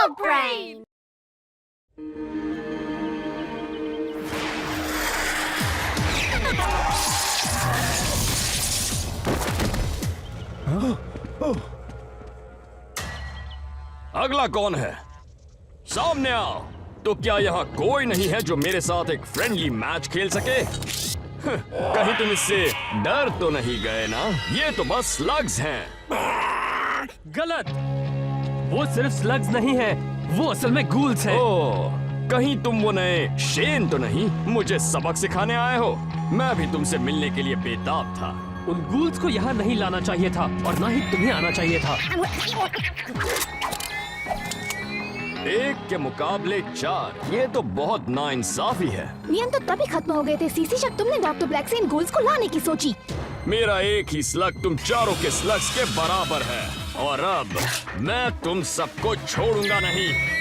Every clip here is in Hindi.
Dog Brain! अगला कौन है? सामने आओ। तो क्या यहाँ कोई नहीं है जो मेरे साथ एक फ्रेंडली मैच खेल सके? कहीं तुम इससे डर तो नहीं गए ना? ये तो बस स्लग्स हैं। गलत। वो सिर्फ स्लग्स नहीं है, वो असल में गूल्स हैं। ओह, कहीं तुम वो नए शेन तो नहीं? मुझे सबक सिखाने आए हो? मैं भी तुमसे मिलने के लिए बेताब था। उन गूल्स को यहाँ नहीं लाना चाहिए था और ना ही तुम्हें आना चाहिए था। 1 के मुकाबले 4, ये तो बहुत नाइंसाफी है। नियम तो तभी खत्म हो गए थे सीसी जब तुमने डॉक्टर ब्लैक से इन गोल्स को लाने की सोची। मेरा एक ही स्लग तुम चारों के स्लग्स के बराबर है और अब मैं तुम सबको छोड़ूंगा नहीं।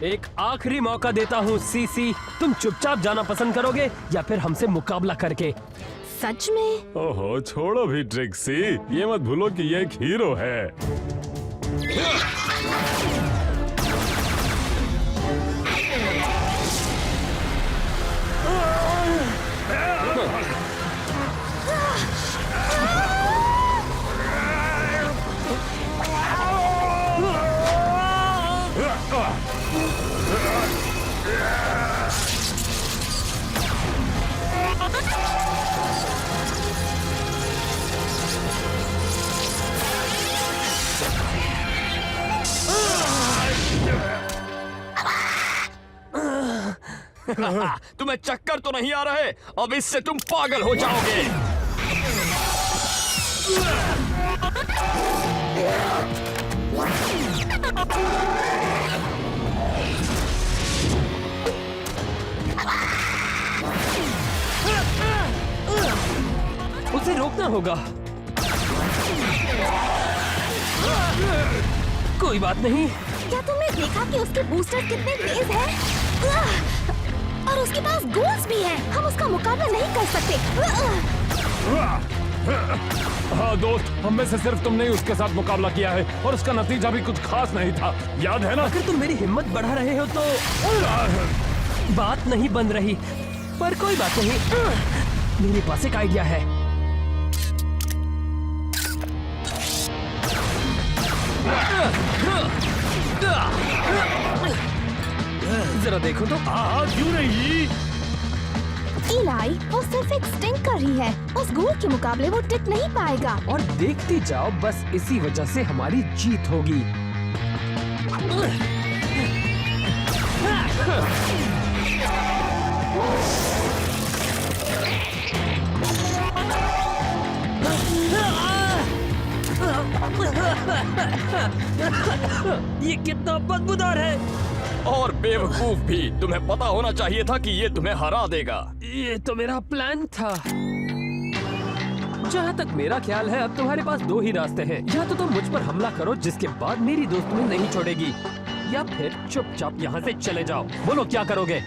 एक आखिरी मौका देता हूँ सीसी, तुम चुपचाप जाना पसंद करोगे या फिर हमसे मुकाबला करके? सच में? ओहो, छोड़ो भी ट्रिक्सी, ये मत भूलो कि ये एक हीरो है। तुम्हें चक्कर तो नहीं आ रहे? अब इससे तुम पागल हो जाओगे। उसे रोकना होगा। कोई बात नहीं। क्या तुमने देखा कि उसके बूस्टर कितने तेज हैं? और उसके पास गोल्स भी हैं। हम उसका मुकाबला नहीं कर सकते। हाँ दोस्त, हम में से सिर्फ तुमने ही उसके साथ मुकाबला किया है और उसका नतीजा भी कुछ खास नहीं था, याद है ना? अगर तुम मेरी हिम्मत बढ़ा रहे हो तो बात नहीं बन रही, पर कोई बात नहीं। मेरे पास एक आइडिया है। जरा देखो तो। हाँ, क्यों नहीं? इलाई, वो सिर्फ एक स्टिंकर ही है। उस गोल के मुकाबले वो टिक नहीं पाएगा। और देखती जाओ, बस इसी वजह से हमारी जीत होगी। ये कितना बदबूदार है। और बेवकूफ भी, तुम्हें पता होना चाहिए था कि ये तुम्हें हरा देगा। ये तो मेरा प्लान था। जहाँ तक मेरा ख्याल है, अब तुम्हारे पास 2 ही रास्ते हैं। या तो तुम मुझ पर हमला करो, जिसके बाद मेरी दोस्त तुम्हें नहीं छोड़ेगी, या फिर चुपचाप यहाँ से चले जाओ। बोलो क्या करोगे?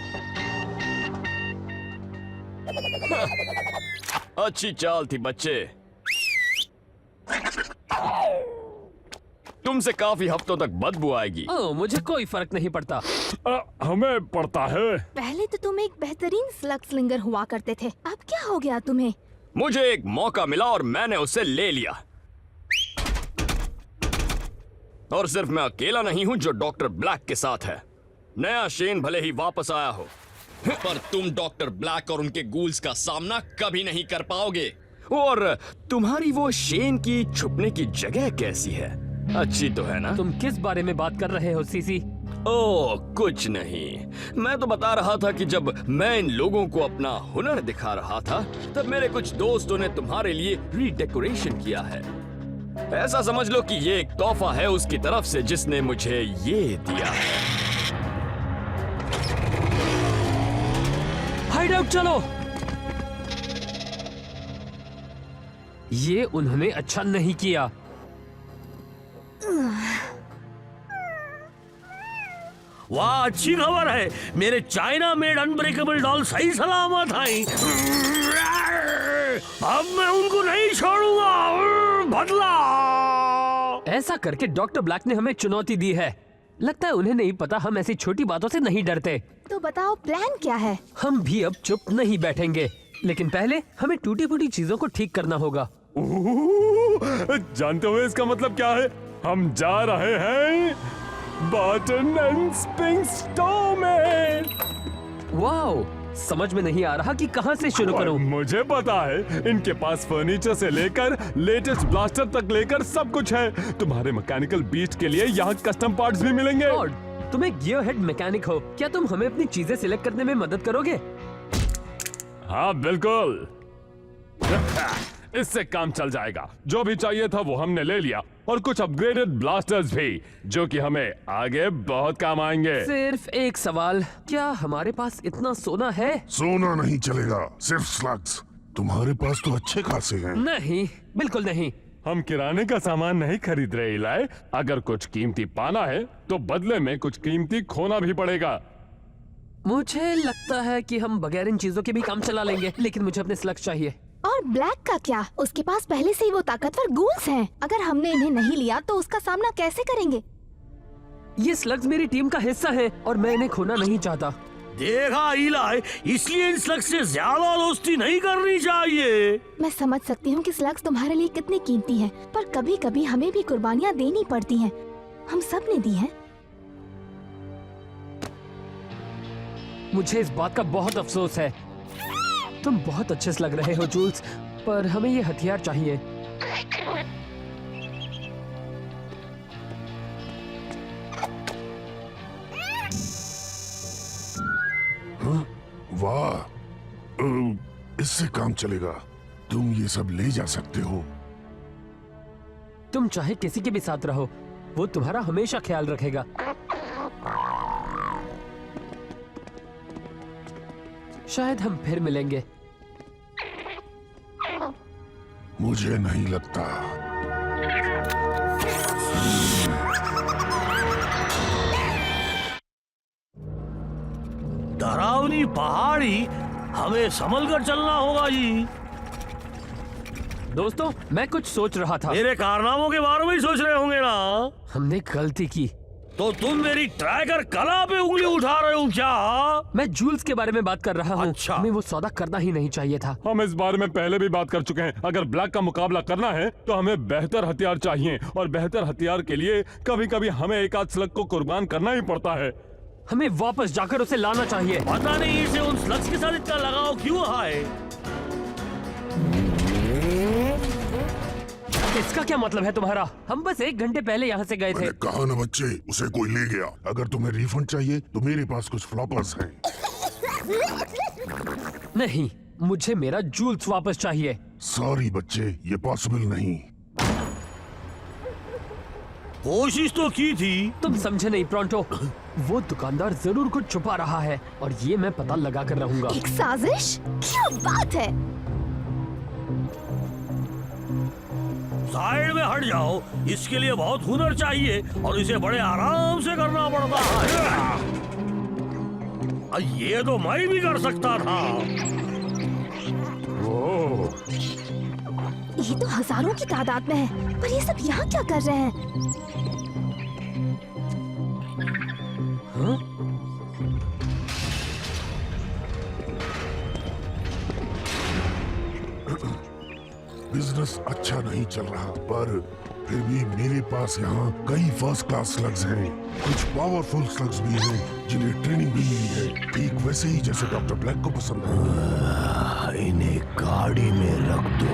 अच्छी चाल थी बच्चे। तुमसे काफी हफ्तों तक बदबू आएगी। ओह, मुझे कोई फर्क नहीं पड़ता। हमें पड़ता है। पहले तो तुम एक बेहतरीन स्लग स्लिंगर हुआ करते थे, अब क्या हो गया तुम्हें? मुझे एक मौका मिला और मैंने उसे ले लिया। और सिर्फ मैं अकेला नहीं हूं जो डॉक्टर ब्लैक के साथ है। नया शेन भले ही वापस आया हो, पर तुम डॉक्टर ब्लैक और उनके गूल्स का सामना कभी नहीं कर पाओगे। और तुम्हारी वो शेन की छुपने की जगह कैसी है? अच्छी तो है ना? तुम किस बारे में बात कर रहे हो सीसी? ओह, कुछ नहीं। मैं तो बता रहा था कि जब मैं इन लोगों को अपना हुनर दिखा रहा था, तब मेरे कुछ दोस्तों ने तुम्हारे लिए रीडेकोरेशन किया है। ऐसा समझ लो कि ये एक तोहफा है उसकी तरफ से जिसने मुझे ये दिया है। हाइड आउट चलो। ये उन्होंने अच्छा नहीं किया। वाह, अच्छी खबर है। मेरे चाइना मेड अनब्रेकेबल डॉल सही सलामत आई। अब मैं उनको नहीं छोड़ूंगा। बदला। ऐसा करके डॉक्टर ब्लैक ने हमें चुनौती दी है। लगता है उन्हें नहीं पता हम ऐसी छोटी बातों से नहीं डरते। तो बताओ प्लान क्या है? हम भी अब चुप नहीं बैठेंगे, लेकिन पहले हमें टूटी फूटी चीजों को ठीक करना होगा। जानते हो इसका मतलब क्या है? हम जा रहे हैं बटन एंड स्प्रिंग स्टोर में। वाओ, समझ में नहीं आ रहा कि कहां से शुरू करूं। मुझे पता है, इनके पास फर्नीचर से लेकर लेटेस्ट ब्लास्टर तक लेकर सब कुछ है। तुम्हारे मैकेनिकल बीस्ट के लिए यहाँ कस्टम पार्ट्स भी मिलेंगे। और तुम एक गियर हेड मैकेनिक हो, क्या तुम हमें अपनी चीजें सिलेक्ट करने में मदद करोगे? हाँ बिल्कुल। इससे काम चल जाएगा। जो भी चाहिए था वो हमने ले लिया, और कुछ अपग्रेडेड ब्लास्टर्स भी, जो कि हमें आगे बहुत काम आएंगे। सिर्फ एक सवाल, क्या हमारे पास इतना सोना है? सोना नहीं चलेगा, सिर्फ स्लग्स। तुम्हारे पास तो अच्छे खासे हैं। नहीं, बिल्कुल नहीं। हम किराने का सामान नहीं खरीद रहे इलाई। अगर कुछ कीमती पाना है तो बदले में कुछ कीमती खोना भी पड़ेगा। मुझे लगता है कि हम बगैर इन चीजों के भी काम चला लेंगे, लेकिन मुझे अपने स्लग्स चाहिए। और ब्लैक का क्या? उसके पास पहले से ही वो ताकतवर गूल्स हैं। अगर हमने इन्हें नहीं लिया तो उसका सामना कैसे करेंगे? ये स्लग्स मेरी टीम का हिस्सा है और मैं इन्हें खोना नहीं चाहता। देखा इलाई, इसलिए इन स्लग्स से ज्यादा दोस्ती नहीं करनी चाहिए। मैं समझ सकती हूँ कि स्लग्स तुम्हारे लिए कितनी कीमती हैं, पर कभी कभी हमें भी कुर्बानियाँ देनी पड़ती हैं। हम सब ने दी हैं। मुझे इस बात का बहुत अफसोस है। तुम बहुत अच्छे से लग रहे हो जूल्स, पर हमें ये हथियार चाहिए। वाह, इससे काम चलेगा। तुम ये सब ले जा सकते हो। तुम चाहे किसी के भी साथ रहो, वो तुम्हारा हमेशा ख्याल रखेगा। शायद हम फिर मिलेंगे। मुझे नहीं लगता। डरावनी पहाड़ी, हमें संभल कर चलना होगा जी। दोस्तों, मैं कुछ सोच रहा था। मेरे कारनामों के बारे में ही सोच रहे होंगे ना? हमने गलती की। तो तुम मेरी ट्रैकर कला पे उंगली उठा रहे हो क्या? मैं जूल्स के बारे में बात कर रहा हूँ। अच्छा। हमें वो सौदा करना ही नहीं चाहिए था। हम इस बारे में पहले भी बात कर चुके हैं। अगर ब्लैक का मुकाबला करना है तो हमें बेहतर हथियार चाहिए, और बेहतर हथियार के लिए कभी कभी हमें एक आध स्लग को कुर्बान करना ही पड़ता है। हमें वापस जाकर उसे लाना चाहिए। पता नहीं इसे उन स्लग्स के साथ इतना लगाव क्यों है। इसका क्या मतलब है तुम्हारा? हम बस 1 घंटे पहले यहाँ से गए थे। मैंने कहा ना बच्चे, उसे कोई ले गया। अगर तुम्हें रिफंड चाहिए तो मेरे पास कुछ फ्लॉपर्स हैं। नहीं, मुझे मेरा जूल्स वापस चाहिए। सॉरी बच्चे, ये पॉसिबल नहीं। कोशिश तो की थी। तुम समझे नहीं प्रोंटो। वो दुकानदार जरूर कुछ छुपा रहा है, और ये मैं पता लगा कर रहूंगा। एक साजिश? क्या बात है? साइड में हट जाओ। इसके लिए बहुत हुनर चाहिए और इसे बड़े आराम से करना पड़ता है। ये तो मैं भी कर सकता था। ये तो हजारों की तादाद में है, पर ये सब यहाँ क्या कर रहे हैं? बिजनेस अच्छा नहीं चल रहा, पर फिर भी मेरे पास यहाँ कई फर्स्ट क्लास स्लग्स हैं। कुछ पावरफुल स्लग्स भी हैं जिन्हें ट्रेनिंग भी मिली है, ठीक वैसे ही जैसे डॉक्टर ब्लैक को पसंद है। इन्हें गाड़ी में रख दो।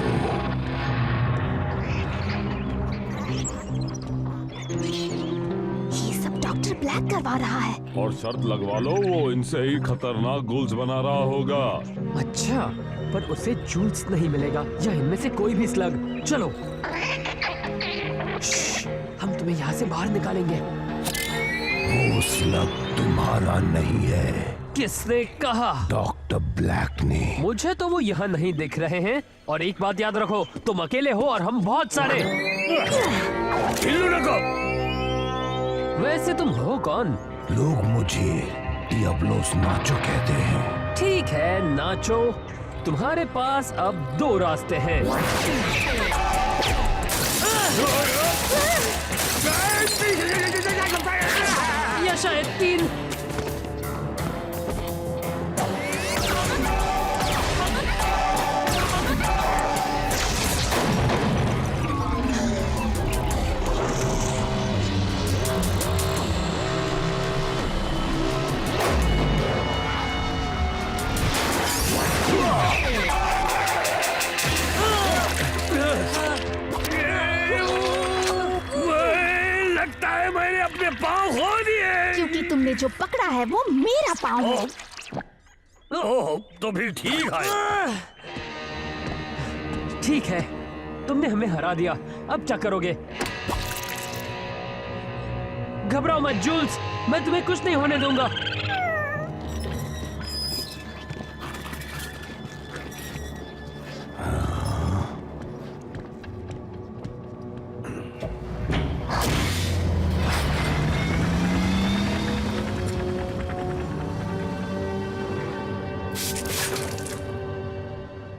ये सब डॉक्टर ब्लैक करवा रहा है। और शर्त लगवा लो, वो इनसे ही खतरनाक गोल्स बना रहा होगा। अच्छा, पर उसे जूल्स नहीं मिलेगा या इनमें से कोई भी स्लग। चलो। हम तुम्हें यहाँ से बाहर निकालेंगे। वो स्लग तुम्हारा नहीं है, किसने कहा? डॉक्टर ब्लैक ने। मुझे तो वो यहाँ नहीं दिख रहे हैं। और एक बात याद रखो, तुम अकेले हो और हम बहुत सारे। हिल्लू नको। वैसे तुम हो कौन? लोग मुझे डियाब्लोस नाचो कहते हैं। ठीक है नाचो, तुम्हारे पास अब 2 रास्ते हैं। या शायद 3। लगता है मैंने अपने पाँव खो दिए। क्योंकि तुमने जो पकड़ा है वो मेरा पाँव है। ओह, तो फिर ठीक है। ठीक है, तुमने हमें हरा दिया। अब क्या करोगे? घबराओ मत जूल्स, मैं तुम्हें कुछ नहीं होने दूंगा।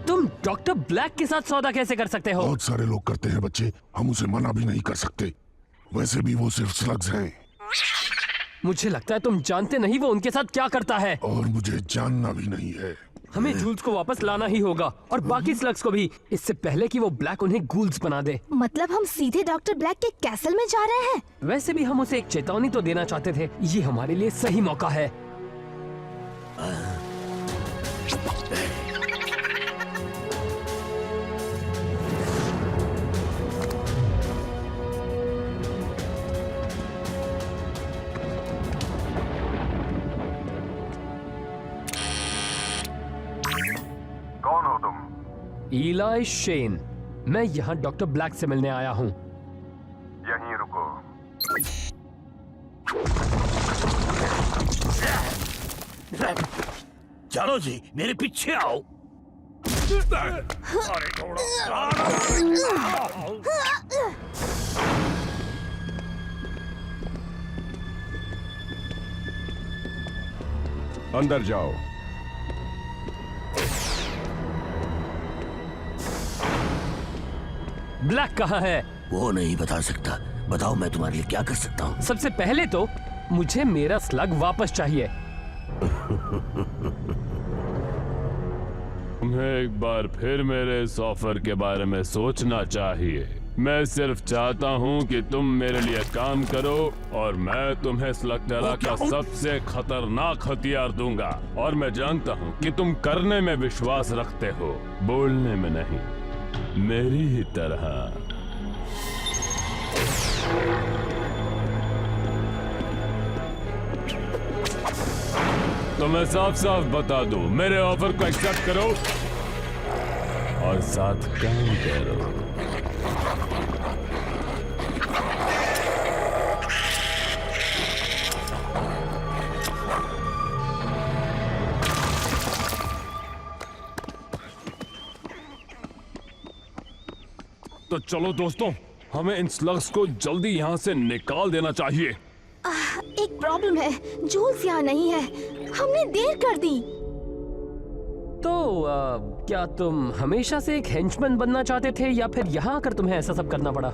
तुम डॉक्टर ब्लैक के साथ सौदा कैसे कर सकते हो? बहुत सारे लोग करते हैं बच्चे, हम उसे मना भी नहीं कर सकते। वैसे भी वो सिर्फ स्लग्स हैं। मुझे लगता है तुम जानते नहीं वो उनके साथ क्या करता है। और मुझे जानना भी नहीं है। हमें जूल्स को वापस लाना ही होगा और बाकी स्लग्स को भी, इससे पहले कि वो ब्लैक उन्हें गूल्स बना दे। मतलब हम सीधे डॉक्टर ब्लैक के कैसल में जा रहे हैं? वैसे भी हम उसे एक चेतावनी तो देना चाहते थे। ये हमारे लिए सही मौका है। कौन हो तुम? इलाई शेन, मैं यहाँ डॉक्टर ब्लैक से मिलने आया हूँ। यहीं रुको। चलो जी, मेरे पीछे आओ। अरे थोड़ा अंदर जाओ। ब्लैक कहाँ है? वो नहीं बता सकता। बताओ मैं तुम्हारे लिए क्या कर सकता हूँ। सबसे पहले तो मुझे मेरा स्लग वापस चाहिए। तुम्हें एक बार फिर मेरे इस ऑफर के बारे में सोचना चाहिए। मैं सिर्फ चाहता हूँ कि तुम मेरे लिए काम करो और मैं तुम्हें स्लगटेरा का सबसे खतरनाक हथियार दूंगा। और मैं जानता हूँ कि तुम करने में विश्वास रखते हो, बोलने में नहीं, मेरी ही तरह। तो मैं साफ साफ बता दूं, मेरे ऑफर को एक्सेप्ट करो और साथ काम करो। तो चलो दोस्तों, हमें इन स्लग्स को जल्दी यहाँ से निकाल देना चाहिए। एक प्रॉब्लम है, जूल्स यहाँ नहीं है। हमने देर कर दी। तो क्या तुम हमेशा से एक हेंचमैन बनना चाहते थे या फिर यहाँ आकर तुम्हें ऐसा सब करना पड़ा?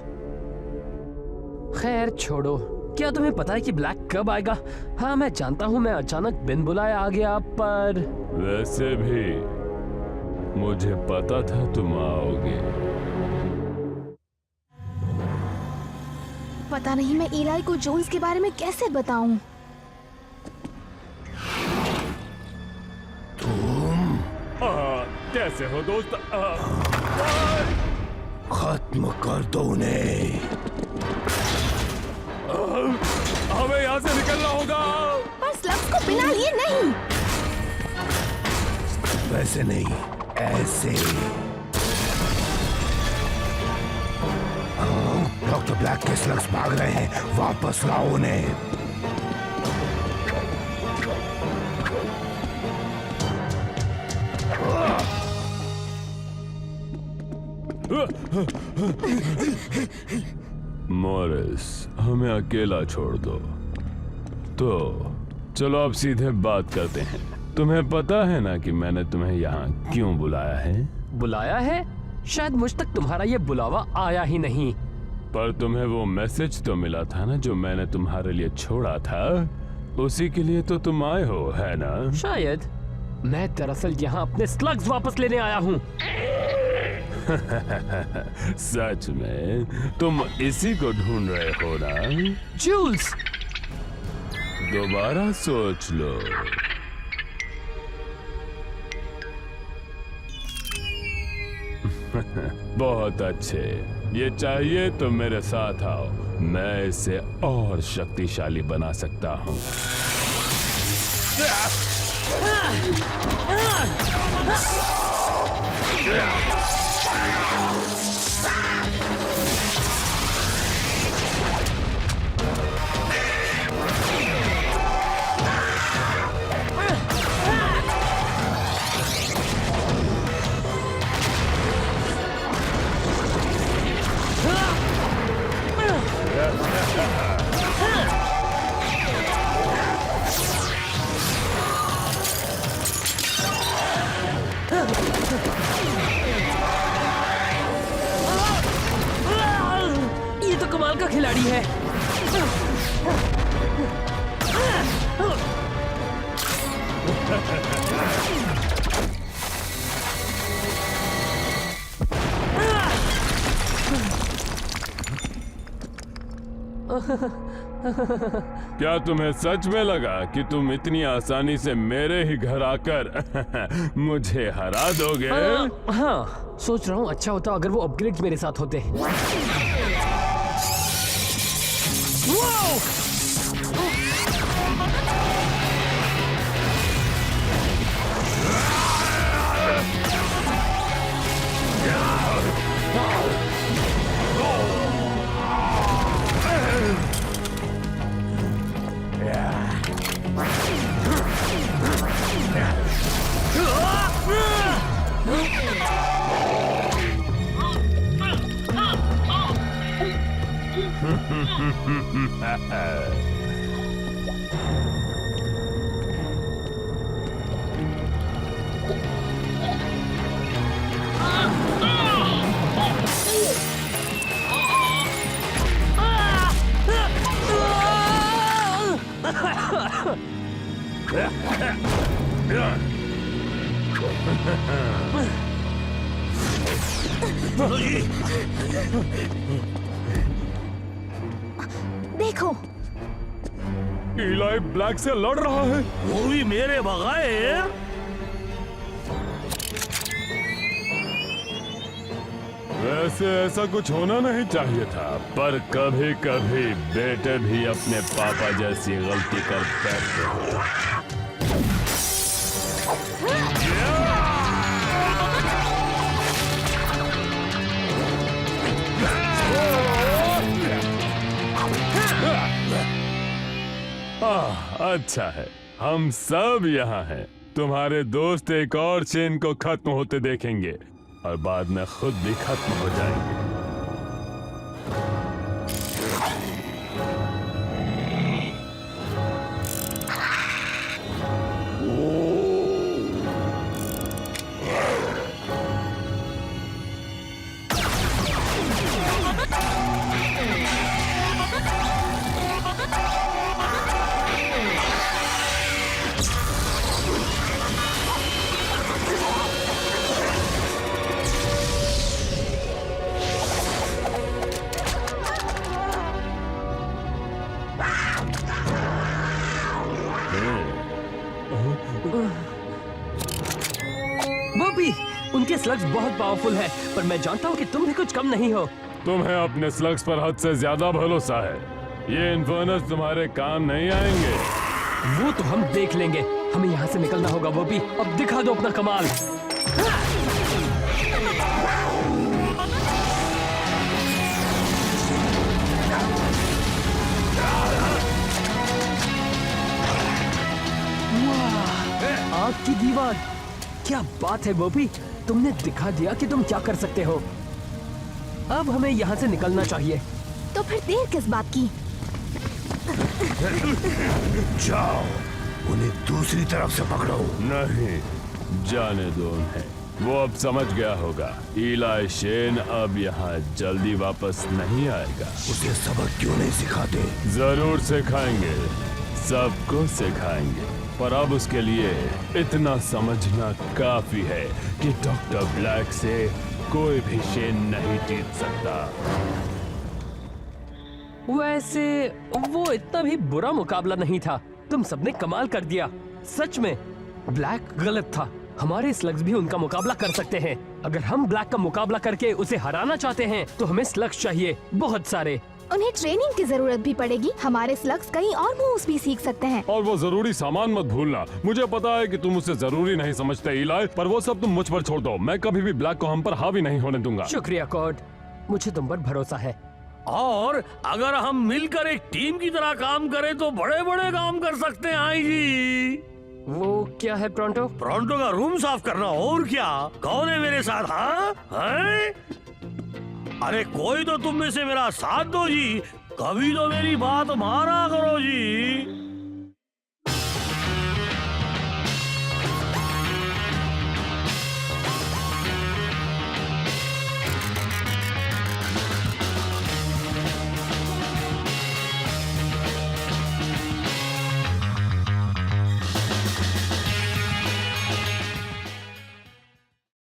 खैर छोड़ो। क्या तुम्हें पता है कि ब्लैक कब आएगा? हाँ मैं जानता हूँ, मैं अचानक बिन बुलाए आ गया, पर वैसे भी मुझे पता था तुम आओगे। पता नहीं मैं इलाई को जूल्स के बारे में कैसे बताऊं। कैसे हो दोस्त? खत्म कर दो उन्हें। हमें यहाँ से निकलना होगा। पर स्लग्स को बिना लिए नहीं। वैसे नहीं, ऐसे। डॉक्टर ब्लैक के स्लग्स भाग रहे हैं, वापस लाओ उन्हें। मॉरिस, हमें अकेला छोड़ दो। तो चलो अब सीधे बात करते हैं। तुम्हें पता है ना कि मैंने तुम्हें यहाँ क्यों बुलाया है? बुलाया है? शायद मुझ तक तुम्हारा ये बुलावा आया ही नहीं। पर तुम्हें वो मैसेज तो मिला था ना जो मैंने तुम्हारे लिए छोड़ा था, उसी के लिए तो तुम आए हो, है ना? शायद। मैं दरअसल यहाँ अपने स्लग्स वापस लेने आया हूँ। सच में तुम इसी को ढूंढ रहे हो ना? जूल्स! दोबारा सोच लो। बहुत अच्छे, ये चाहिए तो मेरे साथ आओ, मैं इसे और शक्तिशाली बना सकता हूँ। ये तो कमाल का खिलाड़ी है। क्या तुम्हें सच में लगा कि तुम इतनी आसानी से मेरे ही घर आकर मुझे हरा दोगे? हाँ, सोच रहा हूँ अच्छा होता अगर वो अपग्रेड्स मेरे साथ होते। देखो, इलाई ब्लैक से लड़ रहा है। वो भी मेरे बगैर। वैसे ऐसा कुछ होना नहीं चाहिए था, पर कभी कभी बेटे भी अपने पापा जैसी गलती कर बैठते हैं। अच्छा है, हम सब यहाँ हैं। तुम्हारे दोस्त एक और चेन को खत्म होते देखेंगे और बाद में खुद भी खत्म हो जाएंगे। बॉबी, उनके स्लग्स बहुत पावरफुल है, पर मैं जानता हूँ कि तुम भी कुछ कम नहीं हो। तुम्हें अपने स्लग्स पर हद से ज्यादा भरोसा है। ये इन्फर्नस तुम्हारे काम नहीं आएंगे। वो तो हम देख लेंगे। हमें यहाँ से निकलना होगा बॉबी। अब दिखा दो अपना कमाल। की दीवार। क्या बात है गोपी, तुमने दिखा दिया कि तुम क्या कर सकते हो। अब हमें यहाँ से निकलना चाहिए। तो फिर देर किस बात की? जाओ, उन्हें दूसरी तरफ से पकड़ो। नहीं, जाने दो उन्हें। वो अब समझ गया होगा। इलाई शेन अब यहाँ जल्दी वापस नहीं आएगा। उसे सबक क्यों नहीं सिखाते? जरूर सिखाएंगे, सबको सिखाएंगे, पर अब उसके लिए इतना समझना काफी है कि डॉक्टर ब्लैक से कोई भी शेन नहीं जीत सकता। वैसे वो इतना भी बुरा मुकाबला नहीं था। तुम सबने कमाल कर दिया। सच में ब्लैक गलत था। हमारे स्लग्स भी उनका मुकाबला कर सकते हैं। अगर हम ब्लैक का मुकाबला करके उसे हराना चाहते हैं तो हमें स्लग्स चाहिए, बहुत सारे। उन्हें ट्रेनिंग की जरूरत भी पड़ेगी। हमारे स्लग्स कई और मूव्स भी सीख सकते हैं। और वो जरूरी सामान मत भूलना। मुझे पता है कि तुम उसे जरूरी नहीं समझते इलाई, पर वो सब तुम मुझ पर छोड़ दो। मैं कभी भी ब्लैक को हम पर हावी नहीं होने दूंगा। शुक्रिया कॉर्ड, मुझे तुम पर भरोसा है। और अगर हम मिलकर एक टीम की तरह काम करें तो बड़े बड़े काम कर सकते हैं। आई जी, वो क्या है प्रोंटो? प्रोंटो का रूम साफ करना। और क्या? कौन है मेरे साथ? हाँ हैं? अरे कोई तो तुम में से मेरा साथ दो जी। कभी तो मेरी बात माना करो जी।